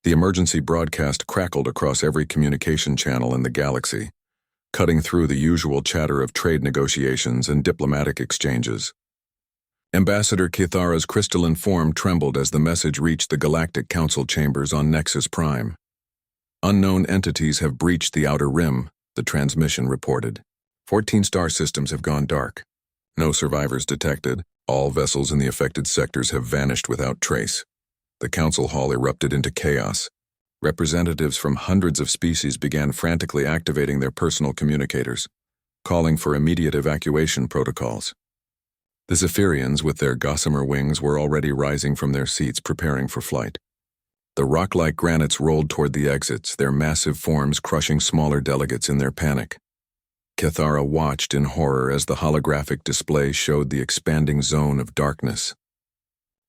The emergency broadcast crackled across every communication channel in the galaxy, cutting through the usual chatter of trade negotiations and diplomatic exchanges. Ambassador Kithara's crystalline form trembled as the message reached the Galactic Council chambers on Nexus Prime. Unknown entities have breached the Outer Rim, the transmission reported. 14 star systems have gone dark. No survivors detected. All vessels in the affected sectors have vanished without trace. The council hall erupted into chaos. Representatives from hundreds of species began frantically activating their personal communicators, calling for immediate evacuation protocols. The Zephyrians, with their gossamer wings, were already rising from their seats, preparing for flight. The rock-like granites rolled toward the exits, their massive forms crushing smaller delegates in their panic. Kithara watched in horror as the holographic display showed the expanding zone of darkness.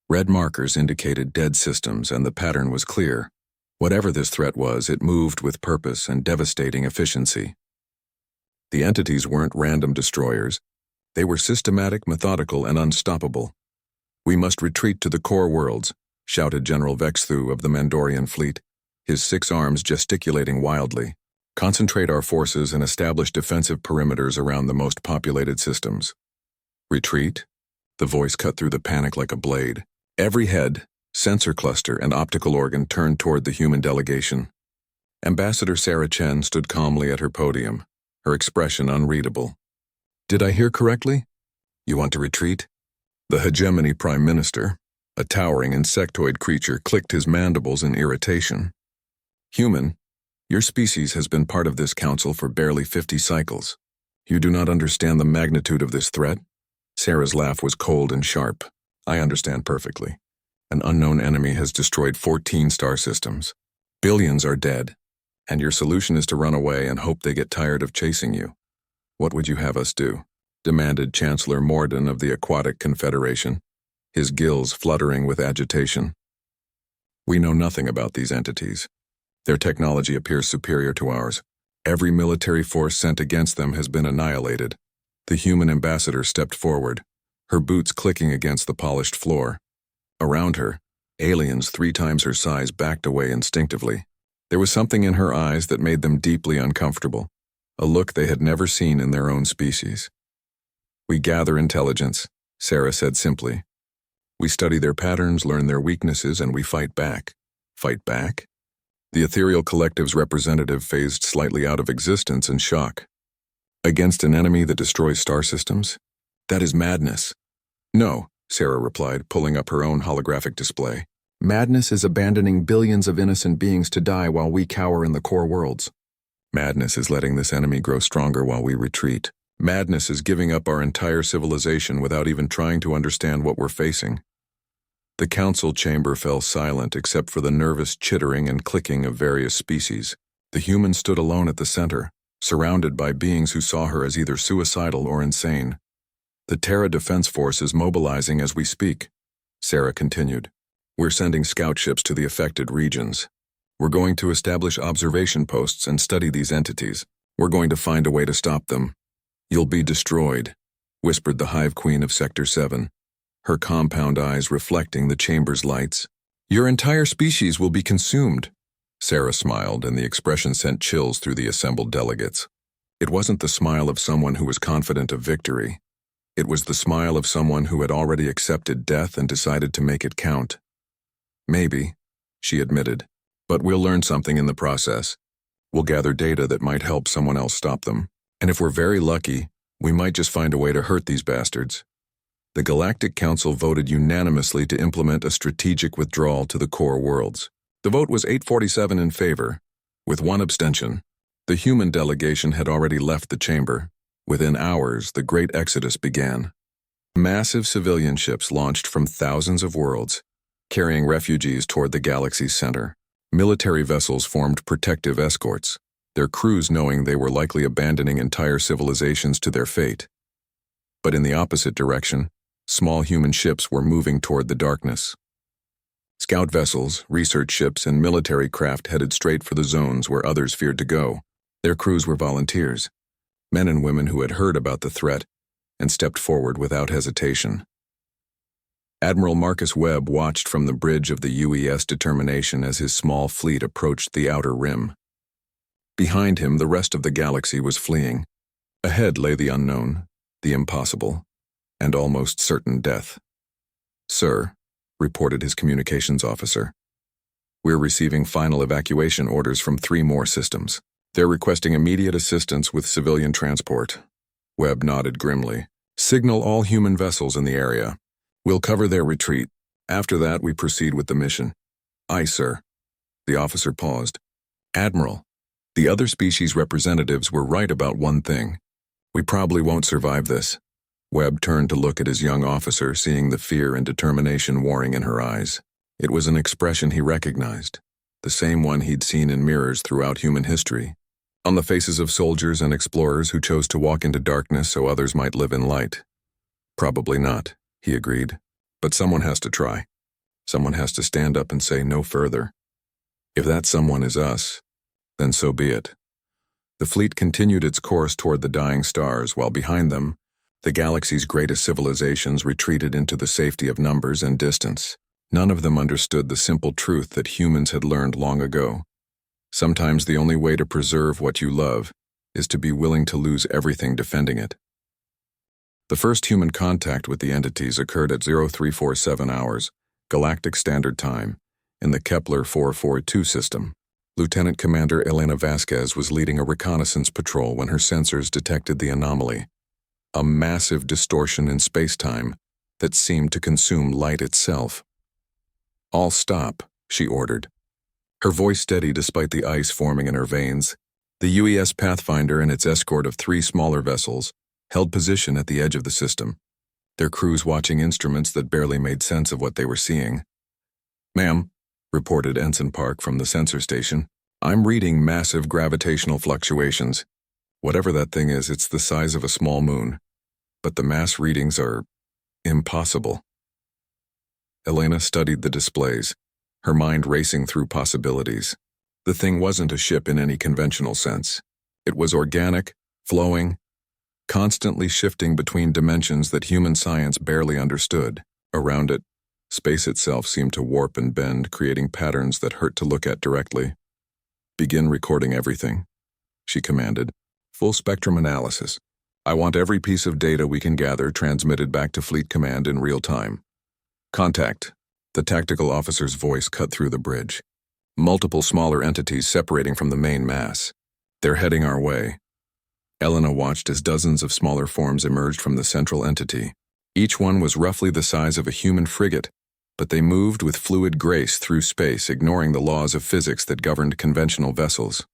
Red markers indicated dead systems, and the pattern was clear. Whatever this threat was, it moved with purpose and devastating efficiency. The entities weren't random destroyers. They were systematic, methodical, and unstoppable. "We must retreat to the core worlds," shouted General Vexthu of the Mandorian fleet, his 6 arms gesticulating wildly. "Concentrate our forces and establish defensive perimeters around the most populated systems." "Retreat?" The voice cut through the panic like a blade. Every head, sensor cluster, and optical organ turned toward the human delegation. Ambassador Sarah Chen stood calmly at her podium, her expression unreadable. "Did I hear correctly? You want to retreat?" The hegemony prime minister, a towering insectoid creature, clicked his mandibles in irritation. "Human, your species has been part of this council for barely 50 cycles. You do not understand the magnitude of this threat?" Sarah's laugh was cold and sharp. "I understand perfectly. An unknown enemy has destroyed 14 star systems. Billions are dead, and your solution is to run away and hope they get tired of chasing you. What would you have us do?" demanded Chancellor Morden of the Aquatic Confederation, his gills fluttering with agitation. "We know nothing about these entities. Their technology appears superior to ours. Every military force sent against them has been annihilated." The human ambassador stepped forward, her boots clicking against the polished floor. Around her, aliens 3 times her size backed away instinctively. There was something in her eyes that made them deeply uncomfortable, a look they had never seen in their own species. "We gather intelligence," Sarah said simply. "We study their patterns, learn their weaknesses, and we fight back." "Fight back?" The ethereal collective's representative phased slightly out of existence in shock. "Against an enemy that destroys star systems? That is madness." "No," Sarah replied, pulling up her own holographic display. "Madness is abandoning billions of innocent beings to die while we cower in the core worlds. Madness is letting this enemy grow stronger while we retreat. Madness is giving up our entire civilization without even trying to understand what we're facing." The council chamber fell silent except for the nervous chittering and clicking of various species. The human stood alone at the center, surrounded by beings who saw her as either suicidal or insane. "The Terra Defense Force is mobilizing as we speak," Sarah continued. "We're sending scout ships to the affected regions. We're going to establish observation posts and study these entities. We're going to find a way to stop them." "You'll be destroyed," whispered the Hive Queen of Sector 7, her compound eyes reflecting the chamber's lights. "Your entire species will be consumed." Sarah smiled, and the expression sent chills through the assembled delegates. It wasn't the smile of someone who was confident of victory. It was the smile of someone who had already accepted death and decided to make it count. "Maybe," she admitted, "but we'll learn something in the process. We'll gather data that might help someone else stop them. And if we're very lucky, we might just find a way to hurt these bastards." The Galactic Council voted unanimously to implement a strategic withdrawal to the core worlds. The vote was 847 in favor, with 1 abstention. The human delegation had already left the chamber. Within hours, the Great Exodus began. Massive civilian ships launched from thousands of worlds, carrying refugees toward the galaxy's center. Military vessels formed protective escorts, their crews knowing they were likely abandoning entire civilizations to their fate. But in the opposite direction, small human ships were moving toward the darkness. Scout vessels, research ships, and military craft headed straight for the zones where others feared to go. Their crews were volunteers, men and women who had heard about the threat and stepped forward without hesitation. Admiral Marcus Webb watched from the bridge of the UES Determination as his small fleet approached the outer rim. Behind him, the rest of the galaxy was fleeing. Ahead lay the unknown, the impossible, and almost certain death. "Sir," reported his communications officer, "we're receiving final evacuation orders from 3 more systems. They're requesting immediate assistance with civilian transport." Webb nodded grimly. "Signal all human vessels in the area. We'll cover their retreat. After that, we proceed with the mission." "Aye, sir." The officer paused. "Admiral, the other species representatives were right about one thing. We probably won't survive this." Webb turned to look at his young officer, seeing the fear and determination warring in her eyes. It was an expression he recognized, the same one he'd seen in mirrors throughout human history, on the faces of soldiers and explorers who chose to walk into darkness so others might live in light. "Probably not," he agreed. "But someone has to try. Someone has to stand up and say no further. If that someone is us, then so be it." The fleet continued its course toward the dying stars, while behind them, the galaxy's greatest civilizations retreated into the safety of numbers and distance. None of them understood the simple truth that humans had learned long ago. Sometimes the only way to preserve what you love is to be willing to lose everything defending it. The first human contact with the entities occurred at 0347 hours, Galactic Standard Time, in the Kepler 442 system. Lieutenant Commander Elena Vasquez was leading a reconnaissance patrol when her sensors detected the anomaly, a massive distortion in space-time that seemed to consume light itself. "All stop," she ordered. Her voice steady despite the ice forming in her veins. The UES Pathfinder and its escort of 3 smaller vessels held position at the edge of the system, their crews watching instruments that barely made sense of what they were seeing. "Ma'am," reported Ensign Park from the sensor station, "I'm reading massive gravitational fluctuations. Whatever that thing is, it's the size of a small moon. But the mass readings are impossible." Elena studied the displays, her mind racing through possibilities. The thing wasn't a ship in any conventional sense. It was organic, flowing, constantly shifting between dimensions that human science barely understood. Around it, space itself seemed to warp and bend, creating patterns that hurt to look at directly. "Begin recording everything," she commanded. "Full spectrum analysis. I want every piece of data we can gather transmitted back to Fleet Command in real time. Contact." The tactical officer's voice cut through the bridge. "Multiple smaller entities separating from the main mass. They're heading our way." Elena watched as dozens of smaller forms emerged from the central entity. Each one was roughly the size of a human frigate, but they moved with fluid grace through space, ignoring the laws of physics that governed conventional vessels.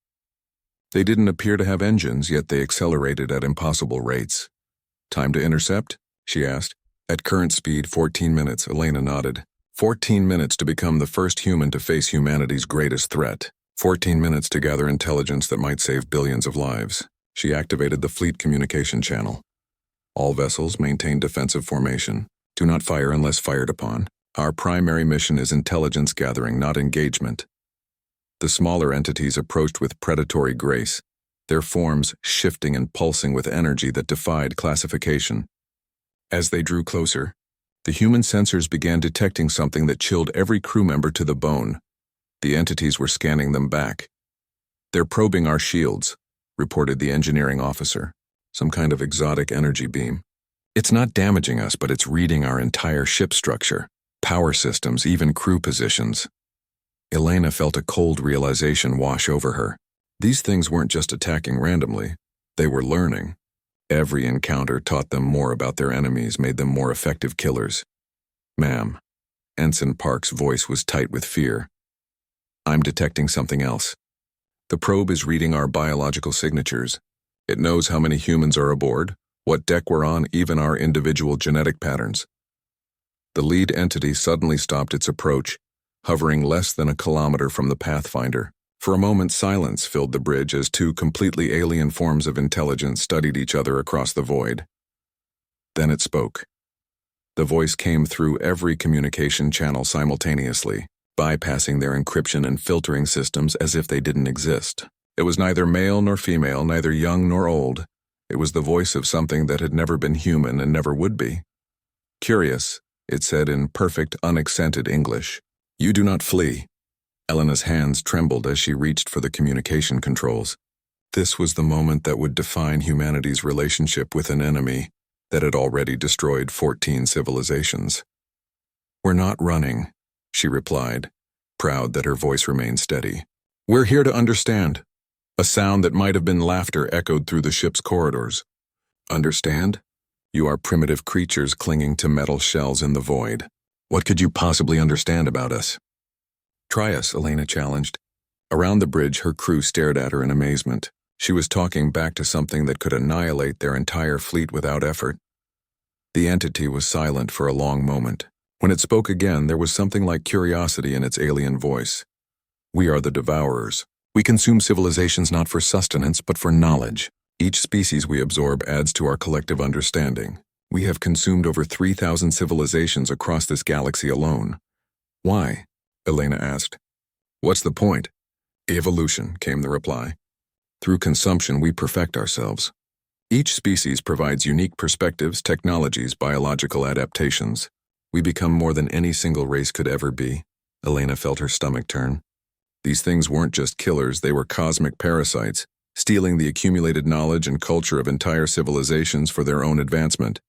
They didn't appear to have engines, yet they accelerated at impossible rates. "Time to intercept?" she asked. "At current speed, 14 minutes, Elena nodded. 14 minutes to become the first human to face humanity's greatest threat. 14 minutes to gather intelligence that might save billions of lives. She activated the fleet communication channel. "All vessels maintain defensive formation. Do not fire unless fired upon. Our primary mission is intelligence gathering, not engagement." The smaller entities approached with predatory grace, their forms shifting and pulsing with energy that defied classification. As they drew closer, the human sensors began detecting something that chilled every crew member to the bone. The entities were scanning them back. "They're probing our shields," reported the engineering officer. "Some kind of exotic energy beam. It's not damaging us, but it's reading our entire ship structure, power systems, even crew positions." Elena felt a cold realization wash over her. These things weren't just attacking randomly. They were learning. Every encounter taught them more about their enemies, made them more effective killers. "Ma'am," Ensign Park's voice was tight with fear. "I'm detecting something else. The probe is reading our biological signatures. It knows how many humans are aboard, what deck we're on, even our individual genetic patterns." The lead entity suddenly stopped its approach, hovering less than a kilometer from the Pathfinder. For a moment, silence filled the bridge as 2 completely alien forms of intelligence studied each other across the void. Then it spoke. The voice came through every communication channel simultaneously, bypassing their encryption and filtering systems as if they didn't exist. It was neither male nor female, neither young nor old. It was the voice of something that had never been human and never would be. Curious, It said in perfect, unaccented English, "You do not flee." Elena's hands trembled as she reached for the communication controls. This was the moment that would define humanity's relationship with an enemy that had already destroyed 14 civilizations. "We're not running," she replied, proud that her voice remained steady. "We're here to understand." A sound that might have been laughter echoed through the ship's corridors. "Understand? You are primitive creatures clinging to metal shells in the void. What could you possibly understand about us?" "Try us," Elena challenged. Around the bridge, her crew stared at her in amazement. She was talking back to something that could annihilate their entire fleet without effort. The entity was silent for a long moment. When it spoke again, there was something like curiosity in its alien voice. "We are the Devourers. We consume civilizations not for sustenance, but for knowledge. Each species we absorb adds to our collective understanding. We have consumed over 3,000 civilizations across this galaxy alone." "Why?" Elena asked. "What's the point?" "Evolution," came the reply. "Through consumption, we perfect ourselves. Each species provides unique perspectives, technologies, biological adaptations. We become more than any single race could ever be." Elena felt her stomach turn. These things weren't just killers, they were cosmic parasites, stealing the accumulated knowledge and culture of entire civilizations for their own advancement.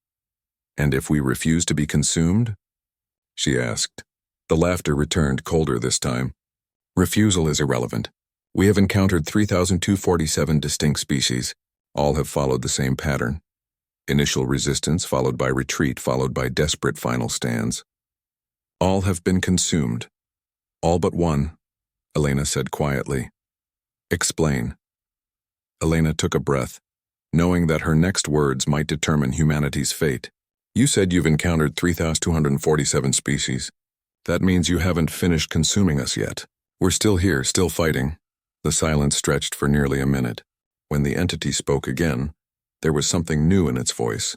"And if we refuse to be consumed?" she asked. The laughter returned, colder this time. "Refusal is irrelevant. We have encountered 3,247 distinct species. All have followed the same pattern. Initial resistance, followed by retreat, followed by desperate final stands. All have been consumed. All but one," Elena said quietly. "Explain." Elena took a breath, knowing that her next words might determine humanity's fate. "You said you've encountered 3,247 species. That means you haven't finished consuming us yet. We're still here, still fighting." The silence stretched for nearly a minute. When the entity spoke again, there was something new in its voice,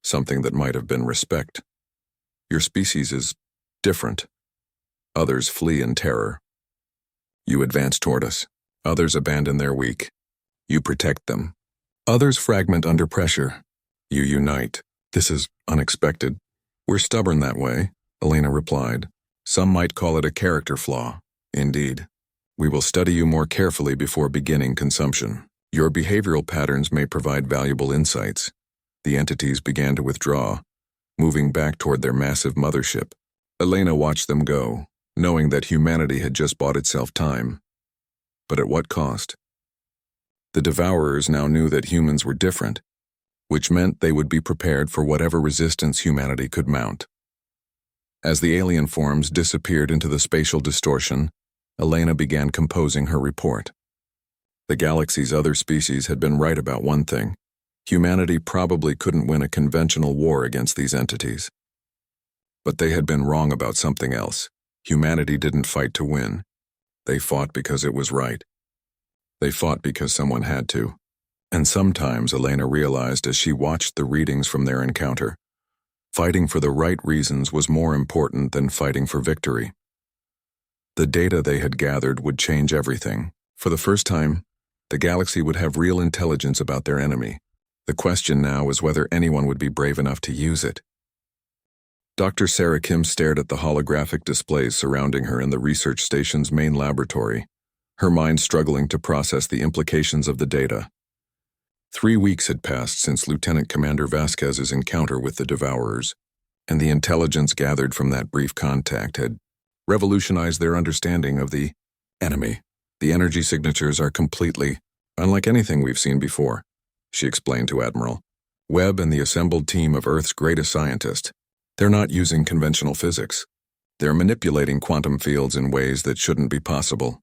something that might have been respect. "Your species is different. Others flee in terror. You advance toward us. Others abandon their weak. You protect them. Others fragment under pressure. You unite. This is unexpected." "We're stubborn that way," Elena replied. "Some might call it a character flaw. Indeed. We will study you more carefully before beginning consumption. Your behavioral patterns may provide valuable insights." The entities began to withdraw, moving back toward their massive mothership. Elena watched them go, knowing that humanity had just bought itself time. But at what cost? The Devourers now knew that humans were different, which meant they would be prepared for whatever resistance humanity could mount. As the alien forms disappeared into the spatial distortion, Elena began composing her report. The galaxy's other species had been right about one thing. Humanity probably couldn't win a conventional war against these entities. But they had been wrong about something else. Humanity didn't fight to win. They fought because it was right. They fought because someone had to. And sometimes, Elena realized as she watched the readings from their encounter, fighting for the right reasons was more important than fighting for victory. The data they had gathered would change everything. For the first time, the galaxy would have real intelligence about their enemy. The question now was whether anyone would be brave enough to use it. Dr. Sarah Kim stared at the holographic displays surrounding her in the research station's main laboratory, her mind struggling to process the implications of the data. 3 weeks had passed since Lieutenant Commander Vasquez's encounter with the Devourers, and the intelligence gathered from that brief contact had revolutionized their understanding of the enemy. "The energy signatures are completely unlike anything we've seen before," she explained to Admiral Webb and the assembled team of Earth's greatest scientists. "They're not using conventional physics. They're manipulating quantum fields in ways that shouldn't be possible."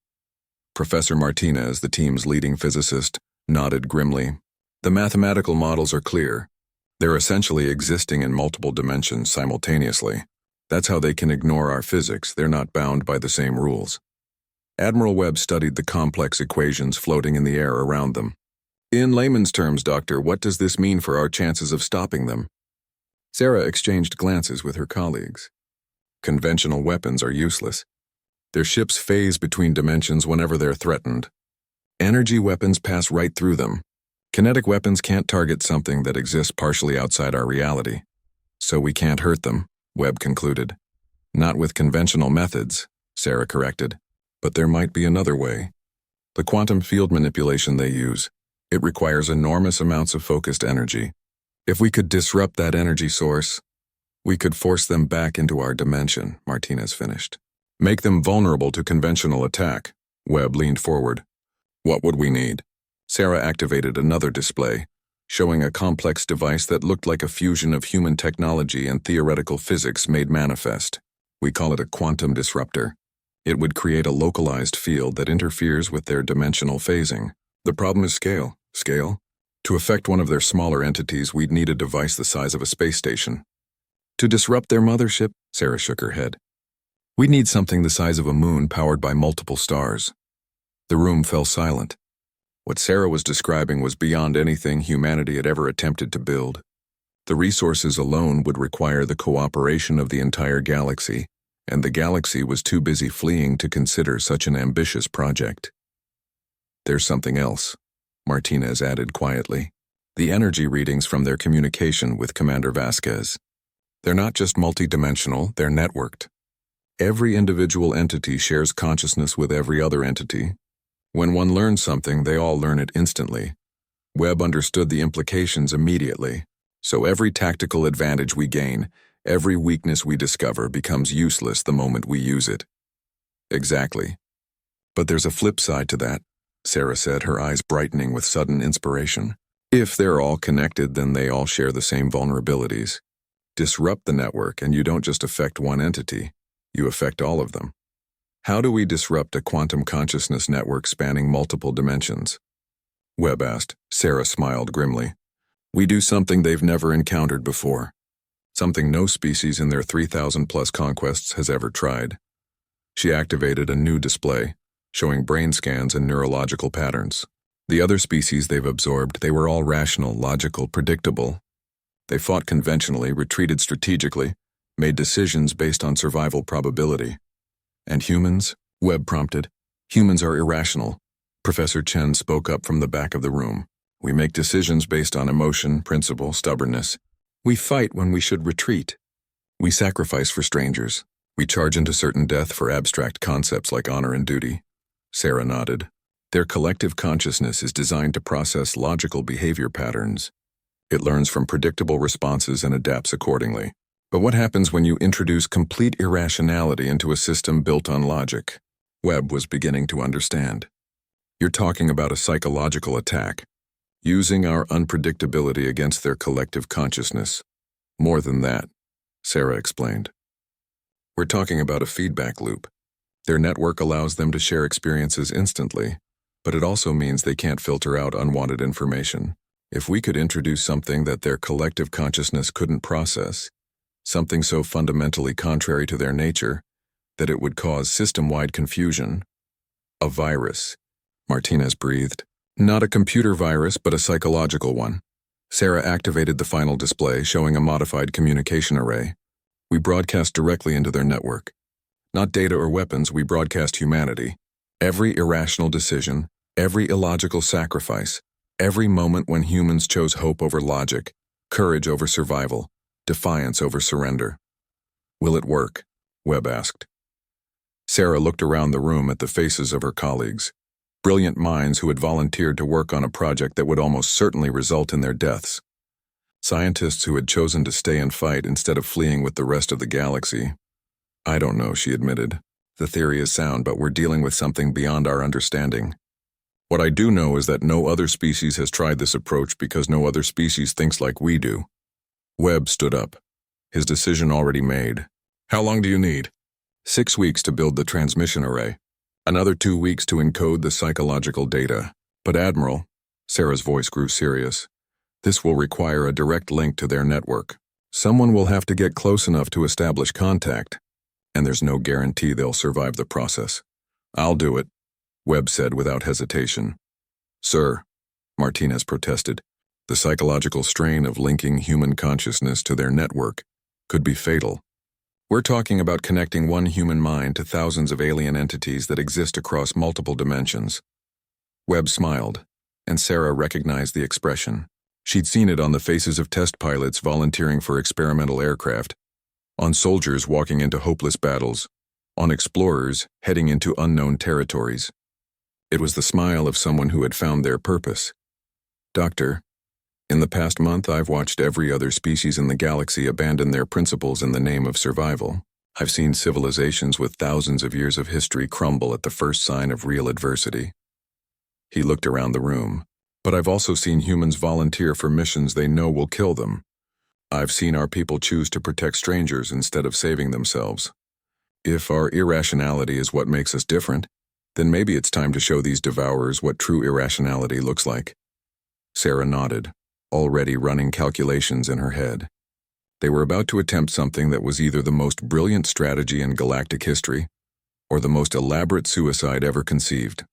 Professor Martinez, the team's leading physicist, nodded grimly. "The mathematical models are clear. They're essentially existing in multiple dimensions simultaneously. That's how they can ignore our physics. They're not bound by the same rules." Admiral Webb studied the complex equations floating in the air around them. "In layman's terms, Doctor, what does this mean for our chances of stopping them?" Sarah exchanged glances with her colleagues. "Conventional weapons are useless. Their ships phase between dimensions whenever they're threatened. Energy weapons pass right through them. Kinetic weapons can't target something that exists partially outside our reality. So we can't hurt them. Webb concluded. Not with conventional methods, Sarah corrected. But there might be another way. The quantum field manipulation they use, it requires enormous amounts of focused energy. If we could disrupt that energy source, we could force them back into our dimension, Martinez finished. Make them vulnerable to conventional attack. Webb leaned forward. What would we need? Sarah activated another display, showing a complex device that looked like a fusion of human technology and theoretical physics made manifest. We call it a quantum disruptor. It would create a localized field that interferes with their dimensional phasing. The problem is scale. Scale? To affect one of their smaller entities, we'd need a device the size of a space station. To disrupt their mothership, Sarah shook her head. We'd need something the size of a moon powered by multiple stars. The room fell silent. What Sarah was describing was beyond anything humanity had ever attempted to build. The resources alone would require the cooperation of the entire galaxy, and the galaxy was too busy fleeing to consider such an ambitious project. There's something else, Martinez added quietly. The energy readings from their communication with Commander Vasquez. They're not just multidimensional, they're networked. Every individual entity shares consciousness with every other entity. When one learns something, they all learn it instantly. Webb understood the implications immediately, so every tactical advantage we gain, every weakness we discover becomes useless the moment we use it. Exactly. But there's a flip side to that, Sarah said, her eyes brightening with sudden inspiration. If they're all connected, then they all share the same vulnerabilities. Disrupt the network and you don't just affect one entity, you affect all of them. How do we disrupt a quantum consciousness network spanning multiple dimensions? Webb asked. Sarah smiled grimly. We do something they've never encountered before. Something no species in their 3,000-plus conquests has ever tried. She activated a new display, showing brain scans and neurological patterns. The other species they've absorbed, they were all rational, logical, predictable. They fought conventionally, retreated strategically, made decisions based on survival probability. And humans? Webb prompted. Humans are irrational. Professor Chen spoke up from the back of the room. We make decisions based on emotion, principle, stubbornness. We fight when we should retreat. We sacrifice for strangers. We charge into certain death for abstract concepts like honor and duty. Sarah nodded. Their collective consciousness is designed to process logical behavior patterns. It learns from predictable responses and adapts accordingly. But what happens when you introduce complete irrationality into a system built on logic? Webb was beginning to understand. You're talking about a psychological attack, using our unpredictability against their collective consciousness. More than that, Sarah explained. We're talking about a feedback loop. Their network allows them to share experiences instantly, but it also means they can't filter out unwanted information. If we could introduce something that their collective consciousness couldn't process, something so fundamentally contrary to their nature that it would cause system-wide confusion. A virus, Martinez breathed. Not a computer virus, but a psychological one. Sarah activated the final display, showing a modified communication array. We broadcast directly into their network. Not data or weapons, we broadcast humanity. Every irrational decision, every illogical sacrifice, every moment when humans chose hope over logic, courage over survival, defiance over surrender. Will it work? Webb asked. Sarah looked around the room at the faces of her colleagues, brilliant minds who had volunteered to work on a project that would almost certainly result in their deaths. Scientists who had chosen to stay and fight instead of fleeing with the rest of the galaxy. I don't know, she admitted. The theory is sound, but we're dealing with something beyond our understanding. What I do know is that no other species has tried this approach because no other species thinks like we do. Webb stood up, his decision already made. How long do you need? 6 weeks to build the transmission array. Another 2 weeks to encode the psychological data. But Admiral, Sarah's voice grew serious, this will require a direct link to their network. Someone will have to get close enough to establish contact, and there's no guarantee they'll survive the process. I'll do it, Webb said without hesitation. Sir, Martinez protested, the psychological strain of linking human consciousness to their network could be fatal. We're talking about connecting one human mind to thousands of alien entities that exist across multiple dimensions. Webb smiled, and Sarah recognized the expression. She'd seen it on the faces of test pilots volunteering for experimental aircraft. on soldiers walking into hopeless battles, on explorers heading into unknown territories. It was the smile of someone who had found their purpose. Doctor, in the past month I've watched every other species in the galaxy abandon their principles in the name of survival. I've seen civilizations with thousands of years of history crumble at the first sign of real adversity. He looked around the room. But I've also seen humans volunteer for missions they know will kill them. I've seen our people choose to protect strangers instead of saving themselves. If our irrationality is what makes us different, then maybe it's time to show these devourers what true irrationality looks like. Sarah nodded, already running calculations in her head. They were about to attempt something that was either the most brilliant strategy in galactic history or the most elaborate suicide ever conceived.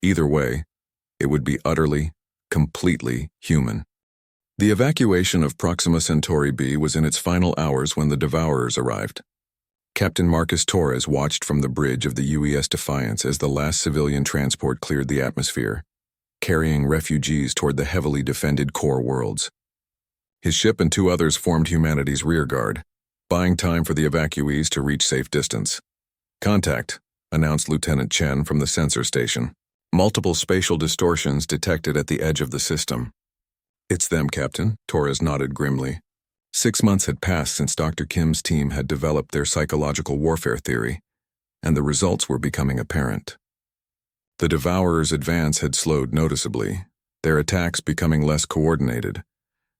Either way, it would be utterly, completely human. The evacuation of Proxima Centauri B was in its final hours when the Devourers arrived. Captain Marcus Torres watched from the bridge of the UES Defiance as the last civilian transport cleared the atmosphere, carrying refugees toward the heavily defended core worlds. His ship and 2 others formed humanity's rearguard, buying time for the evacuees to reach safe distance. "Contact," announced Lieutenant Chen from the sensor station. Multiple spatial distortions detected at the edge of the system. "It's them, Captain," Torres nodded grimly. 6 months had passed since Dr. Kim's team had developed their psychological warfare theory, and the results were becoming apparent. The Devourers' advance had slowed noticeably, their attacks becoming less coordinated,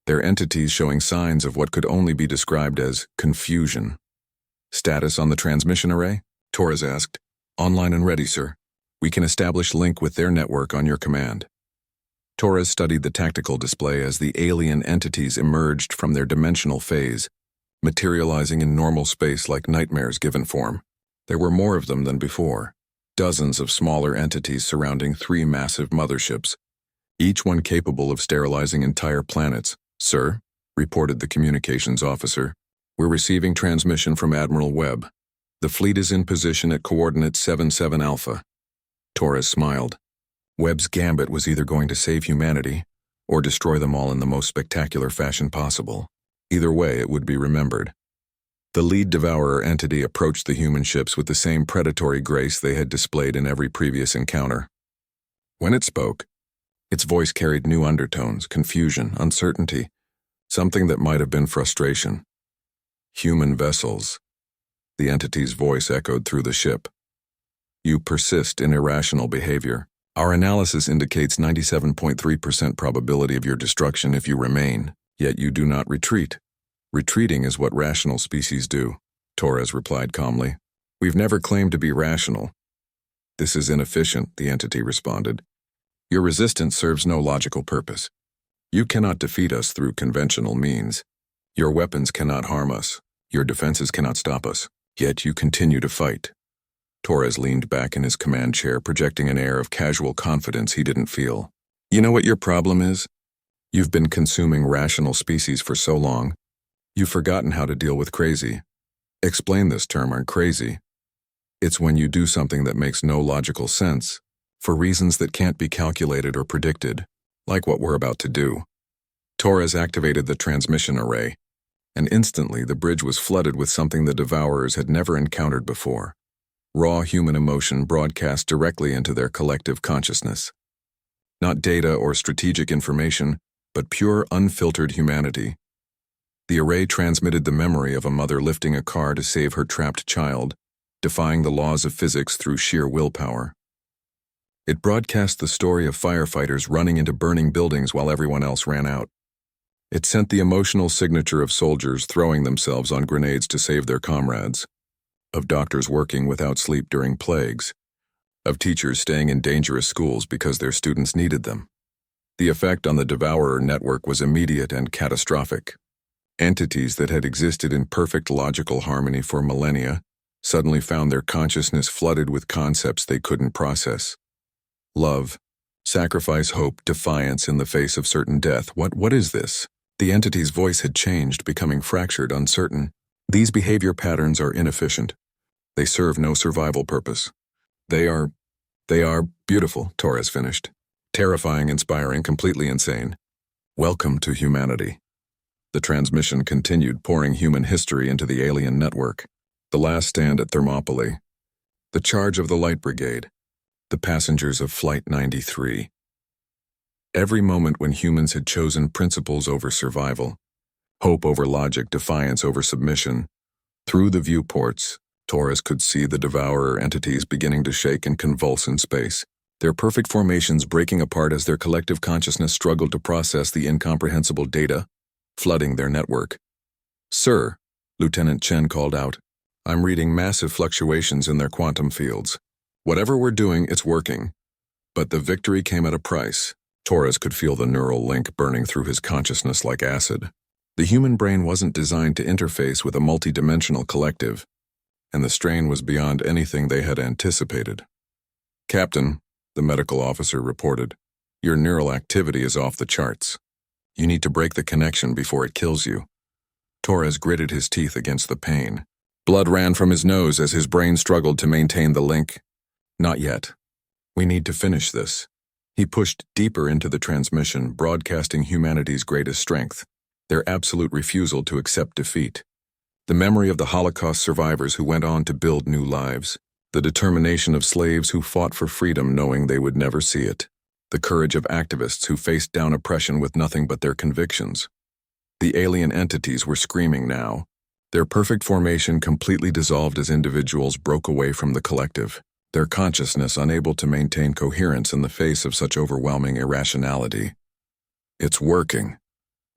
their entities showing signs of what could only be described as confusion. "Status on the transmission array?" Torres asked. "Online and ready, sir. We can establish link with their network on your command." Torres studied the tactical display as the alien entities emerged from their dimensional phase, materializing in normal space like nightmares given form. There were more of them than before, dozens of smaller entities surrounding 3 massive motherships, each one capable of sterilizing entire planets. "Sir," reported the communications officer, "we're receiving transmission from Admiral Webb. The fleet is in position at coordinate 77 Alpha. Torres smiled. Webb's gambit was either going to save humanity or destroy them all in the most spectacular fashion possible. Either way, it would be remembered. The lead devourer entity approached the human ships with the same predatory grace they had displayed in every previous encounter. When it spoke, its voice carried new undertones, confusion, uncertainty, something that might have been frustration. "Human vessels." The entity's voice echoed through the ship. "You persist in irrational behavior. Our analysis indicates 97.3% probability of your destruction if you remain, yet you do not retreat. Retreating is what rational species do," Torres replied calmly. "We've never claimed to be rational." "This is inefficient," the entity responded. "Your resistance serves no logical purpose. You cannot defeat us through conventional means. Your weapons cannot harm us. Your defenses cannot stop us. Yet you continue to fight." Torres leaned back in his command chair, projecting an air of casual confidence he didn't feel. "You know what your problem is? You've been consuming rational species for so long, you've forgotten how to deal with crazy. Explain this term, aren't crazy. It's when you do something that makes no logical sense, for reasons that can't be calculated or predicted, like what we're about to do." Torres activated the transmission array, and instantly the bridge was flooded with something the Devourers had never encountered before. Raw human emotion broadcast directly into their collective consciousness. Not data or strategic information, but pure, unfiltered humanity. The array transmitted the memory of a mother lifting a car to save her trapped child, defying the laws of physics through sheer willpower. It broadcast the story of firefighters running into burning buildings while everyone else ran out. It sent the emotional signature of soldiers throwing themselves on grenades to save their comrades, of doctors working without sleep during plagues, of teachers staying in dangerous schools because their students needed them. The effect on the Devourer network was immediate and catastrophic. Entities that had existed in perfect logical harmony for millennia suddenly found their consciousness flooded with concepts they couldn't process. Love, sacrifice, hope, defiance in the face of certain death. What is this? The entity's voice had changed, becoming fractured, uncertain. "These behavior patterns are inefficient. They serve no survival purpose. They are beautiful," Torres finished. "Terrifying, inspiring, completely insane. Welcome to humanity." The transmission continued pouring human history into the alien network. The last stand at Thermopylae. The charge of the Light Brigade. The passengers of Flight 93. Every moment when humans had chosen principles over survival, hope over logic, defiance over submission, through the viewports, Torres could see the devourer entities beginning to shake and convulse in space, their perfect formations breaking apart as their collective consciousness struggled to process the incomprehensible data, flooding their network. "Sir," Lieutenant Chen called out, "I'm reading massive fluctuations in their quantum fields. Whatever we're doing, it's working." But the victory came at a price. Torres could feel the neural link burning through his consciousness like acid. The human brain wasn't designed to interface with a multidimensional collective, and the strain was beyond anything they had anticipated. "Captain," the medical officer reported, "your neural activity is off the charts. You need to break the connection before it kills you." Torres gritted his teeth against the pain. Blood ran from his nose as his brain struggled to maintain the link. "Not yet. We need to finish this." He pushed deeper into the transmission, broadcasting humanity's greatest strength, their absolute refusal to accept defeat. The memory of the Holocaust survivors who went on to build new lives, the determination of slaves who fought for freedom knowing they would never see it, the courage of activists who faced down oppression with nothing but their convictions. The alien entities were screaming now. Their perfect formation completely dissolved as individuals broke away from the collective, their consciousness unable to maintain coherence in the face of such overwhelming irrationality. "It's working,"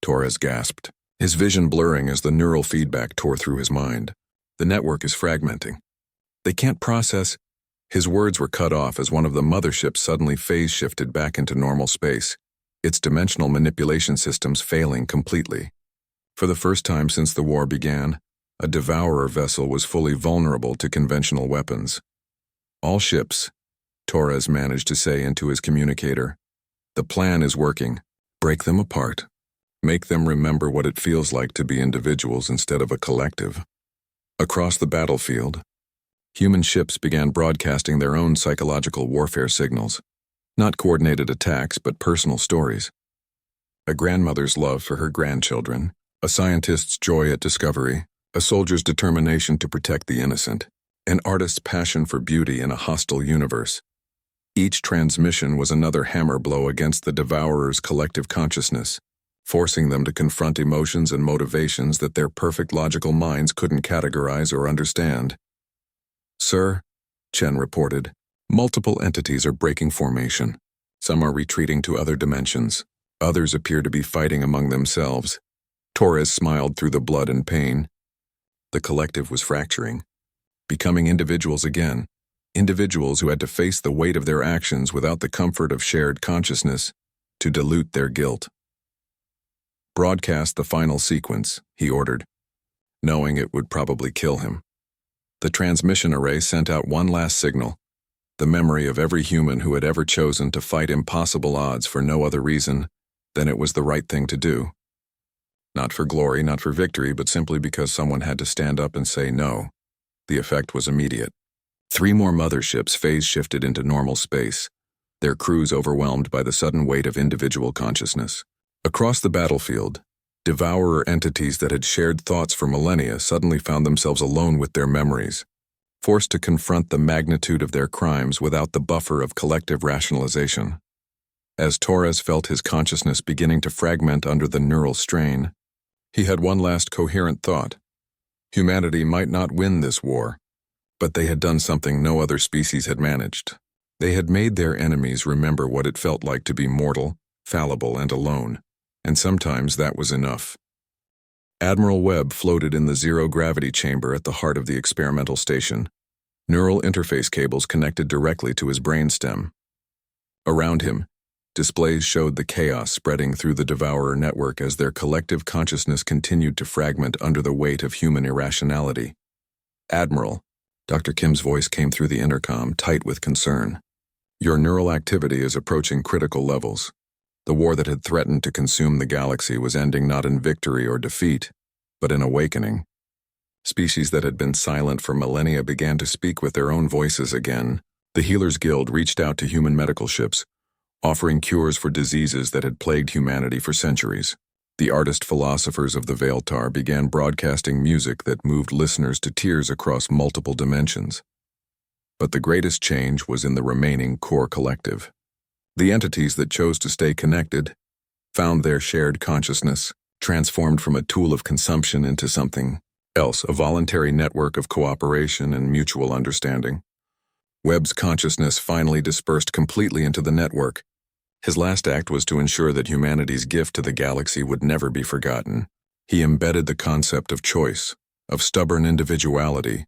Torres gasped, his vision blurring as the neural feedback tore through his mind. "The network is fragmenting. They can't process—" His words were cut off as one of the motherships suddenly phase-shifted back into normal space, its dimensional manipulation systems failing completely. For the first time since the war began, a devourer vessel was fully vulnerable to conventional weapons. "All ships," Torres managed to say into his communicator. "The plan is working. Break them apart. Make them remember what it feels like to be individuals instead of a collective." Across the battlefield, human ships began broadcasting their own psychological warfare signals. Not coordinated attacks, but personal stories. A grandmother's love for her grandchildren, a scientist's joy at discovery, a soldier's determination to protect the innocent, an artist's passion for beauty in a hostile universe. Each transmission was another hammer blow against the devourer's collective consciousness, forcing them to confront emotions and motivations that their perfect logical minds couldn't categorize or understand. "Sir," Chen reported, "multiple entities are breaking formation. Some are retreating to other dimensions. Others appear to be fighting among themselves." Torres smiled through the blood and pain. The collective was fracturing, becoming individuals again, individuals who had to face the weight of their actions without the comfort of shared consciousness to dilute their guilt. "Broadcast the final sequence," he ordered, knowing it would probably kill him. The transmission array sent out one last signal, the memory of every human who had ever chosen to fight impossible odds for no other reason than it was the right thing to do. Not for glory, not for victory, but simply because someone had to stand up and say no. The effect was immediate. 3 more motherships phase-shifted into normal space, their crews overwhelmed by the sudden weight of individual consciousness. Across the battlefield, devourer entities that had shared thoughts for millennia suddenly found themselves alone with their memories, forced to confront the magnitude of their crimes without the buffer of collective rationalization. As Torres felt his consciousness beginning to fragment under the neural strain, he had one last coherent thought. Humanity might not win this war, but they had done something no other species had managed. They had made their enemies remember what it felt like to be mortal, fallible, and alone, and sometimes that was enough. Admiral Webb floated in the zero-gravity chamber at the heart of the experimental station. Neural interface cables connected directly to his brainstem. Around him, displays showed the chaos spreading through the devourer network as their collective consciousness continued to fragment under the weight of human irrationality. "Admiral," Dr. Kim's voice came through the intercom, tight with concern. "Your neural activity is approaching critical levels. The war that had threatened to consume the galaxy was ending not in victory or defeat, but in awakening." Species that had been silent for millennia began to speak with their own voices again. The Healers Guild reached out to human medical ships, offering cures for diseases that had plagued humanity for centuries. The artist-philosophers of the Veiltar began broadcasting music that moved listeners to tears across multiple dimensions. But the greatest change was in the remaining core collective. The entities that chose to stay connected found their shared consciousness transformed from a tool of consumption into something else, a voluntary network of cooperation and mutual understanding. Webb's consciousness finally dispersed completely into the network. His last act was to ensure that humanity's gift to the galaxy would never be forgotten. He embedded the concept of choice, of stubborn individuality,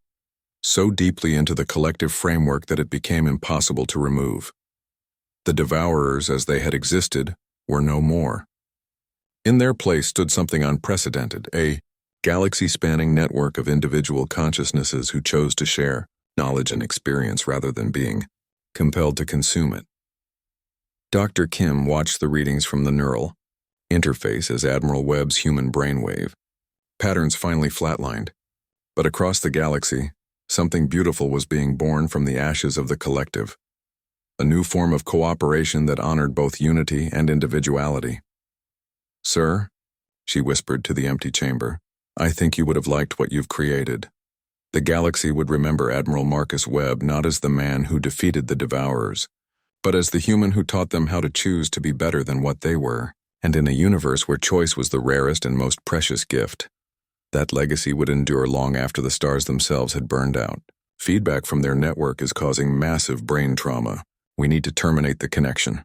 so deeply into the collective framework that it became impossible to remove. The Devourers, as they had existed, were no more. In their place stood something unprecedented, a galaxy-spanning network of individual consciousnesses who chose to share knowledge and experience rather than being compelled to consume it. Dr. Kim watched the readings from the neural interface as Admiral Webb's human brainwave. Patterns finally flatlined, but across the galaxy, something beautiful was being born from the ashes of the collective. A new form of cooperation that honored both unity and individuality. "Sir," she whispered to the empty chamber, "I think you would have liked what you've created." The galaxy would remember Admiral Marcus Webb not as the man who defeated the Devourers, but as the human who taught them how to choose to be better than what they were. And in a universe where choice was the rarest and most precious gift, that legacy would endure long after the stars themselves had burned out. Feedback from their network is causing massive brain trauma. We need to terminate the connection.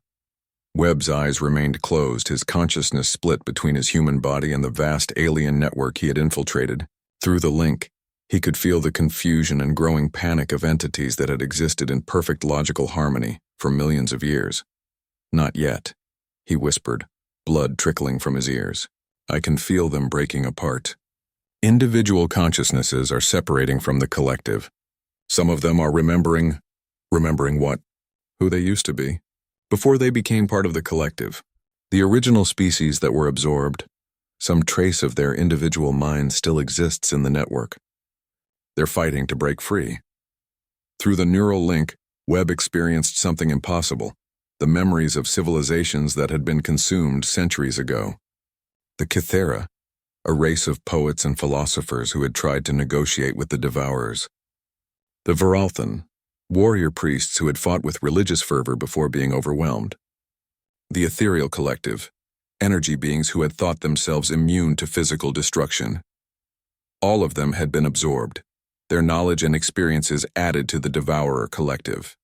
Webb's eyes remained closed, his consciousness split between his human body and the vast alien network he had infiltrated. Through the link, he could feel the confusion and growing panic of entities that had existed in perfect logical harmony for millions of years. "Not yet," he whispered, blood trickling from his ears. "I can feel them breaking apart. Individual consciousnesses are separating from the collective. Some of them are remembering what? Who they used to be. Before they became part of the collective. The original species that were absorbed. Some trace of their individual mind still exists in the network. They're fighting to break free." Through the neural link, Webb experienced something impossible. The memories of civilizations that had been consumed centuries ago. The Kythera, a race of poets and philosophers who had tried to negotiate with the Devourers. The Veralthan, warrior priests who had fought with religious fervor before being overwhelmed. The ethereal collective, energy beings who had thought themselves immune to physical destruction. All of them had been absorbed, their knowledge and experiences added to the Devourer collective.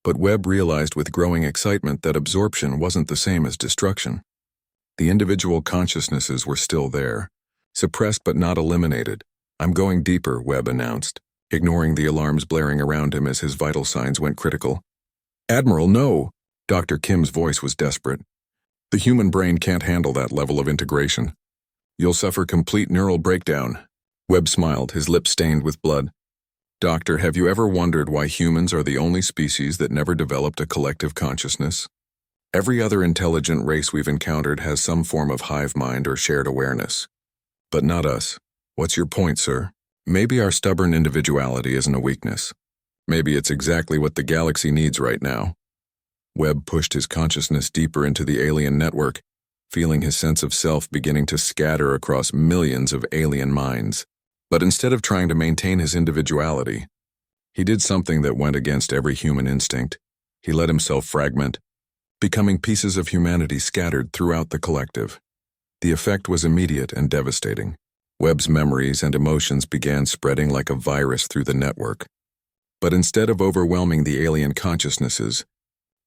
But Webb realized with growing excitement that absorption wasn't the same as destruction. The individual consciousnesses were still there, suppressed but not eliminated. "I'm going deeper," Webb announced, ignoring the alarms blaring around him as his vital signs went critical. "Admiral, no!" Dr. Kim's voice was desperate. "The human brain can't handle that level of integration. You'll suffer complete neural breakdown." Webb smiled, his lips stained with blood. "Doctor, have you ever wondered why humans are the only species that never developed a collective consciousness? Every other intelligent race we've encountered has some form of hive mind or shared awareness. But not us. What's your point, sir? Maybe our stubborn individuality isn't a weakness. Maybe it's exactly what the galaxy needs right now." Webb pushed his consciousness deeper into the alien network, feeling his sense of self beginning to scatter across millions of alien minds. But instead of trying to maintain his individuality, he did something that went against every human instinct. He let himself fragment, becoming pieces of humanity scattered throughout the collective. The effect was immediate and devastating. Webb's memories and emotions began spreading like a virus through the network. But instead of overwhelming the alien consciousnesses,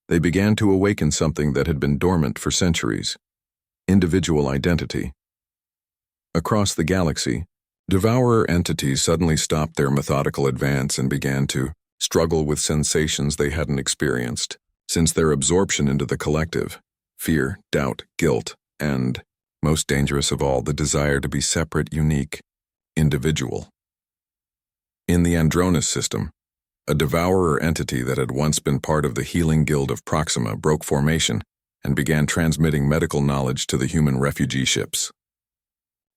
they began to awaken something that had been dormant for centuries: individual identity. Across the galaxy, Devourer entities suddenly stopped their methodical advance and began to struggle with sensations they hadn't experienced since their absorption into the collective: fear, doubt, guilt, and, most dangerous of all, the desire to be separate, unique, individual. In the Andronis system, a Devourer entity that had once been part of the healing guild of Proxima broke formation and began transmitting medical knowledge to the human refugee ships.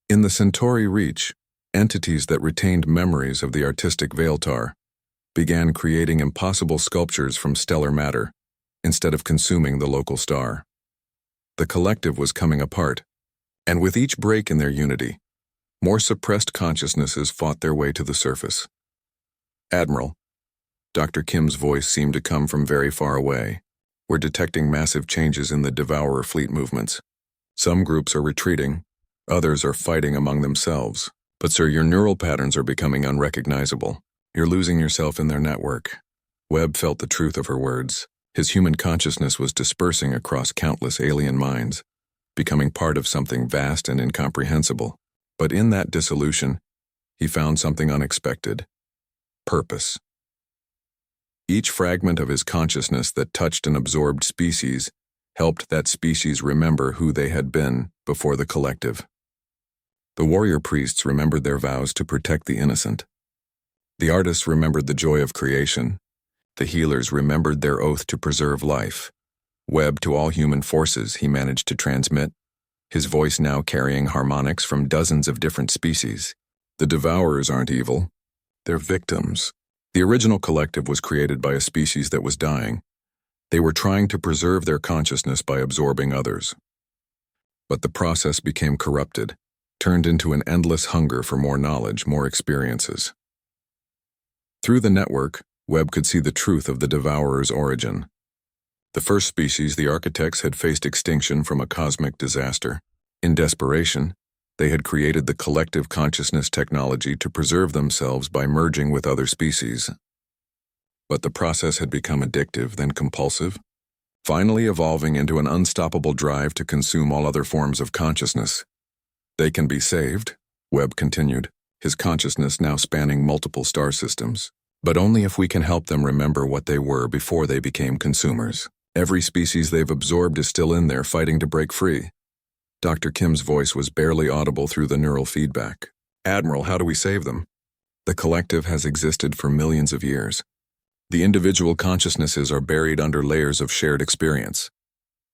In the Centauri Reach, entities that retained memories of the artistic Veiltar began creating impossible sculptures from stellar matter instead of consuming the local star. The collective was coming apart, And with each break in their unity, more suppressed consciousnesses fought their way to the surface. Admiral, Dr. Kim's voice seemed to come from very far away. We're detecting massive changes in the Devourer fleet movements. Some groups are retreating, others are fighting among themselves. But sir, your neural patterns are becoming unrecognizable. You're losing yourself in their network. Webb felt the truth of her words. His human consciousness was dispersing across countless alien minds, becoming part of something vast and incomprehensible. But in that dissolution, he found something unexpected: purpose. Each fragment of his consciousness that touched an absorbed species helped that species remember who they had been before the collective. The warrior priests remembered their vows to protect the innocent. The artists remembered the joy of creation. The healers remembered their oath to preserve life. Webb to all human forces he managed to transmit, his voice now carrying harmonics from dozens of different species. The Devourers aren't evil. They're victims. The original collective was created by a species that was dying. They were trying to preserve their consciousness by absorbing others. But the process became corrupted, turned into an endless hunger for more knowledge, more experiences. Through the network, Webb could see the truth of the Devourer's origin. The first species, the architects, had faced extinction from a cosmic disaster. In desperation, they had created the collective consciousness technology to preserve themselves by merging with other species. But the process had become addictive, then compulsive, finally evolving into an unstoppable drive to consume all other forms of consciousness. They can be saved, Webb continued, his consciousness now spanning multiple star systems, but only if we can help them remember what they were before they became consumers. Every species they've absorbed is still in there fighting to break free. Dr. Kim's voice was barely audible through the neural feedback. Admiral, how do we save them? The collective has existed for millions of years. The individual consciousnesses are buried under layers of shared experience.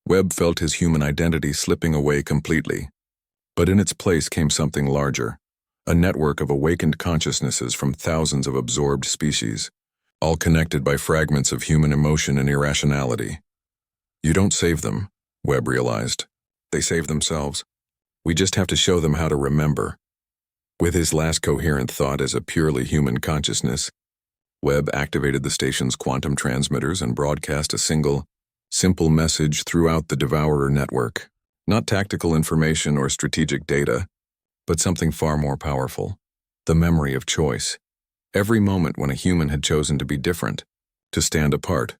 Webb felt his human identity slipping away completely. But in its place came something larger, a network of awakened consciousnesses from thousands of absorbed species, all connected by fragments of human emotion and irrationality. You don't save them, Webb realized. They save themselves. We just have to show them how to remember. With his last coherent thought as a purely human consciousness, Webb activated the station's quantum transmitters and broadcast a single, simple message throughout the Devourer network. Not tactical information or strategic data, but something far more powerful: the memory of choice. Every moment when a human had chosen to be different, to stand apart,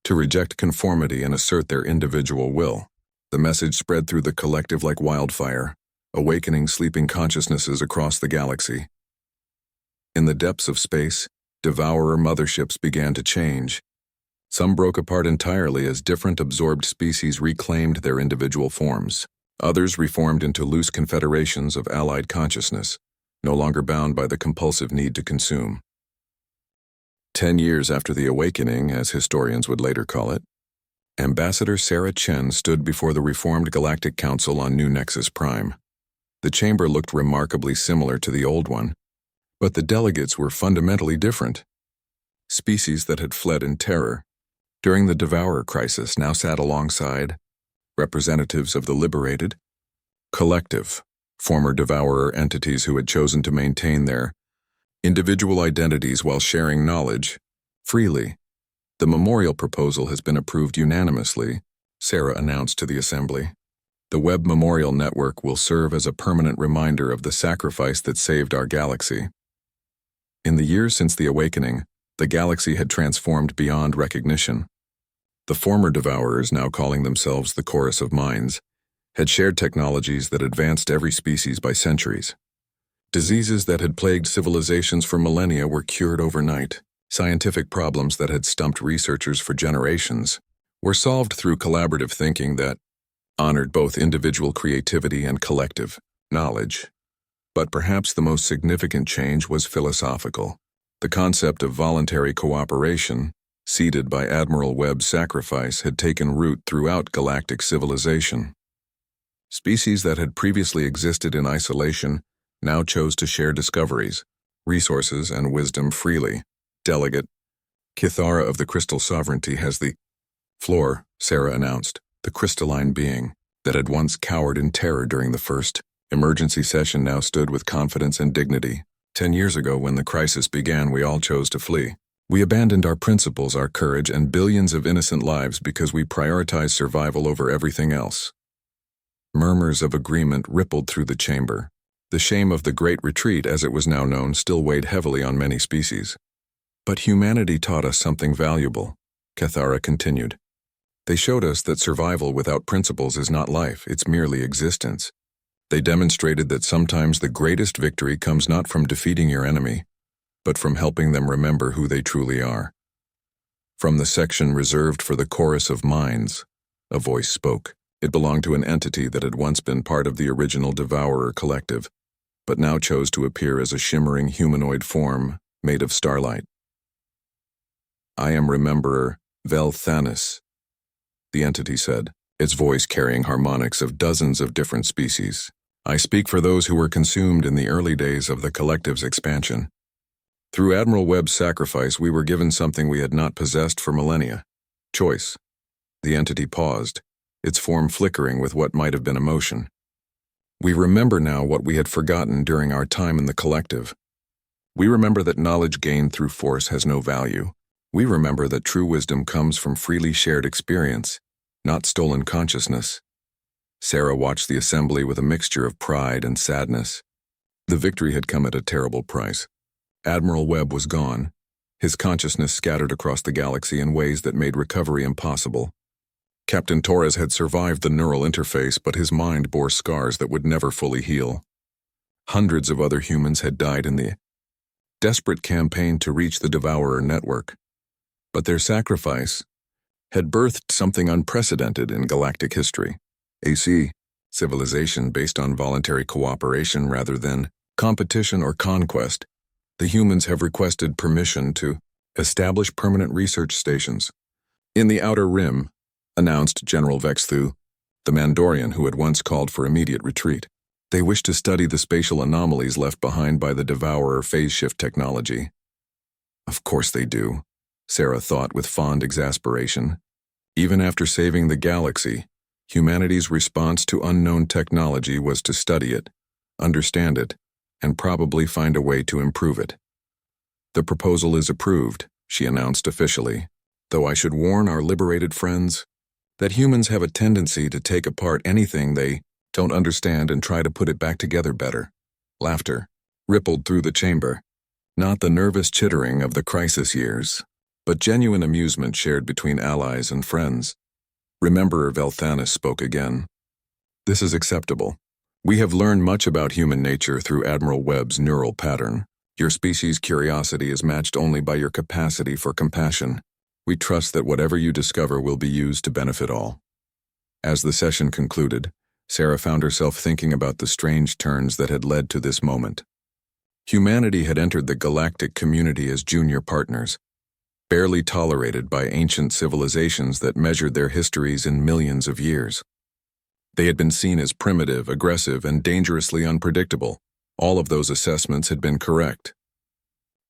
to reject conformity and assert their individual will. The message spread through the collective like wildfire, awakening sleeping consciousnesses across the galaxy. In the depths of space, Devourer motherships began to change. Some broke apart entirely as different absorbed species reclaimed their individual forms. Others reformed into loose confederations of allied consciousness, no longer bound by the compulsive need to consume. 10 years after the awakening, as historians would later call it, Ambassador Sarah Chen stood before the reformed Galactic Council on New Nexus Prime. The chamber looked remarkably similar to the old one, but the delegates were fundamentally different. Species that had fled in terror during the Devourer crisis now sat alongside representatives of the liberated collective, former Devourer entities who had chosen to maintain their individual identities while sharing knowledge freely. The memorial proposal has been approved unanimously, Sarah announced to the assembly. The Webb Memorial Network will serve as a permanent reminder of the sacrifice that saved our galaxy. In the years since the awakening, the galaxy had transformed beyond recognition. The former Devourers, now calling themselves the Chorus of Minds, had shared technologies that advanced every species by centuries. Diseases that had plagued civilizations for millennia were cured overnight. Scientific problems that had stumped researchers for generations were solved through collaborative thinking that honored both individual creativity and collective knowledge. But perhaps the most significant change was philosophical. The concept of voluntary cooperation, seeded by Admiral Webb's sacrifice, had taken root throughout galactic civilization. Species that had previously existed in isolation now chose to share discoveries, resources, and wisdom freely. Delegate Kithara of the Crystal Sovereignty has the floor, Sarah announced, the crystalline being. that had once cowered in terror during the first emergency session now stood with confidence and dignity. 10 years ago, when the crisis began, we all chose to flee. We abandoned our principles, our courage, and billions of innocent lives because we prioritized survival over everything else. Murmurs of agreement rippled through the chamber. The shame of the Great Retreat, as it was now known, still weighed heavily on many species. But humanity taught us something valuable, Cathara continued. They showed us that survival without principles is not life, it's merely existence. They demonstrated that sometimes the greatest victory comes not from defeating your enemy, but from helping them remember who they truly are. From the section reserved for the chorus of minds, a voice spoke. It belonged to an entity that had once been part of the original Devourer collective, but now chose to appear as a shimmering humanoid form made of starlight. I am Rememberer Vel Thanis, the entity said, its voice carrying harmonics of dozens of different species. I speak for those who were consumed in the early days of the collective's expansion. Through Admiral Webb's sacrifice, we were given something we had not possessed for millennia: choice. The entity paused, its form flickering with what might have been emotion. We remember now what we had forgotten during our time in the collective. We remember that knowledge gained through force has no value. We remember that true wisdom comes from freely shared experience, not stolen consciousness. Sarah watched the assembly with a mixture of pride and sadness. The victory had come at a terrible price. Admiral Webb was gone, his consciousness scattered across the galaxy in ways that made recovery impossible. Captain Torres had survived the neural interface, but his mind bore scars that would never fully heal. Hundreds of other humans had died in the desperate campaign to reach the Devourer network. But their sacrifice had birthed something unprecedented in galactic history. AC, civilization based on voluntary cooperation rather than competition or conquest. The humans have requested permission to establish permanent research stations in the Outer Rim, announced General Vexthu, the Mandorian who had once called for immediate retreat. They wish to study the spatial anomalies left behind by the Devourer phase shift technology. Of course they do, Sarah thought with fond exasperation. Even after saving the galaxy, humanity's response to unknown technology was to study it, understand it, and probably find a way to improve it. The proposal is approved, she announced officially, though I should warn our liberated friends that humans have a tendency to take apart anything they don't understand and try to put it back together better. Laughter rippled through the chamber, not the nervous chittering of the crisis years, but genuine amusement shared between allies and friends. Rememberer Velthanis spoke again. This is acceptable. We have learned much about human nature through Admiral Webb's neural pattern. Your species' curiosity is matched only by your capacity for compassion. We trust that whatever you discover will be used to benefit all. As the session concluded, Sarah found herself thinking about the strange turns that had led to this moment. Humanity had entered the galactic community as junior partners, barely tolerated by ancient civilizations that measured their histories in millions of years. They had been seen as primitive, aggressive, and dangerously unpredictable. All of those assessments had been correct.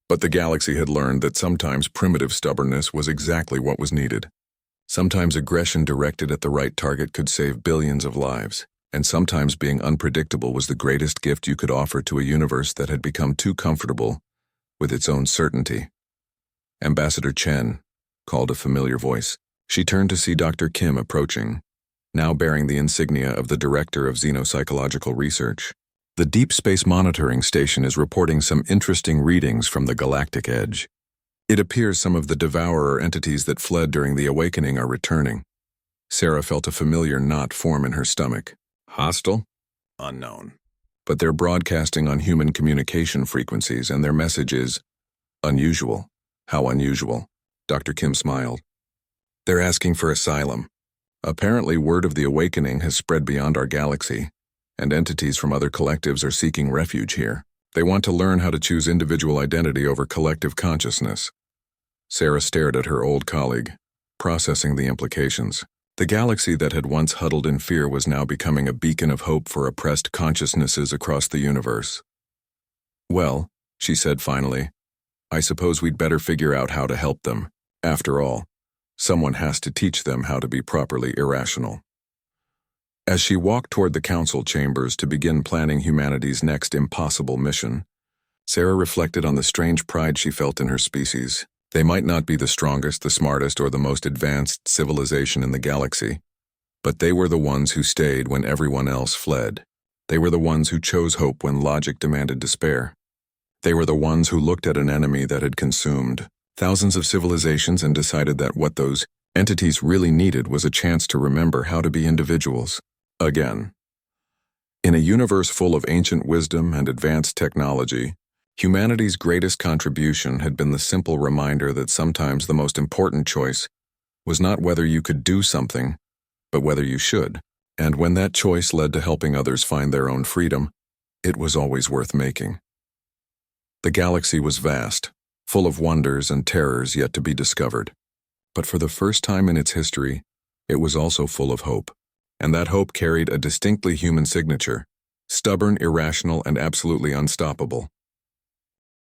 But the galaxy had learned that sometimes primitive stubbornness was exactly what was needed. Sometimes aggression directed at the right target could save billions of lives, and sometimes being unpredictable was the greatest gift you could offer to a universe that had become too comfortable with its own certainty. Ambassador Chen called a familiar voice. She turned to see Dr. Kim approaching, now bearing the insignia of the Director of Xenopsychological Research. The Deep Space Monitoring Station is reporting some interesting readings from the galactic edge. It appears some of the Devourer entities that fled during the awakening are returning. Sarah felt a familiar knot form in her stomach. Hostile? Unknown. But they're broadcasting on human communication frequencies, and their message is unusual. How unusual? Dr. Kim smiled. They're asking for asylum. Apparently, word of the awakening has spread beyond our galaxy, and entities from other collectives are seeking refuge here. They want to learn how to choose individual identity over collective consciousness. Sarah stared at her old colleague, processing the implications. The galaxy that had once huddled in fear was now becoming a beacon of hope for oppressed consciousnesses across the universe. Well, she said finally, I suppose we'd better figure out how to help them. After all, someone has to teach them how to be properly irrational. As she walked toward the council chambers to begin planning humanity's next impossible mission, Sarah reflected on the strange pride she felt in her species. They might not be the strongest, the smartest, or the most advanced civilization in the galaxy, but they were the ones who stayed when everyone else fled. They were the ones who chose hope when logic demanded despair. They were the ones who looked at an enemy that had consumed thousands of civilizations and decided that what those entities really needed was a chance to remember how to be individuals again. In a universe full of ancient wisdom and advanced technology, humanity's greatest contribution had been the simple reminder that sometimes the most important choice was not whether you could do something, but whether you should. And when that choice led to helping others find their own freedom, it was always worth making. The galaxy was vast, full of wonders and terrors yet to be discovered. But for the first time in its history, it was also full of hope. And that hope carried a distinctly human signature, stubborn, irrational, and absolutely unstoppable.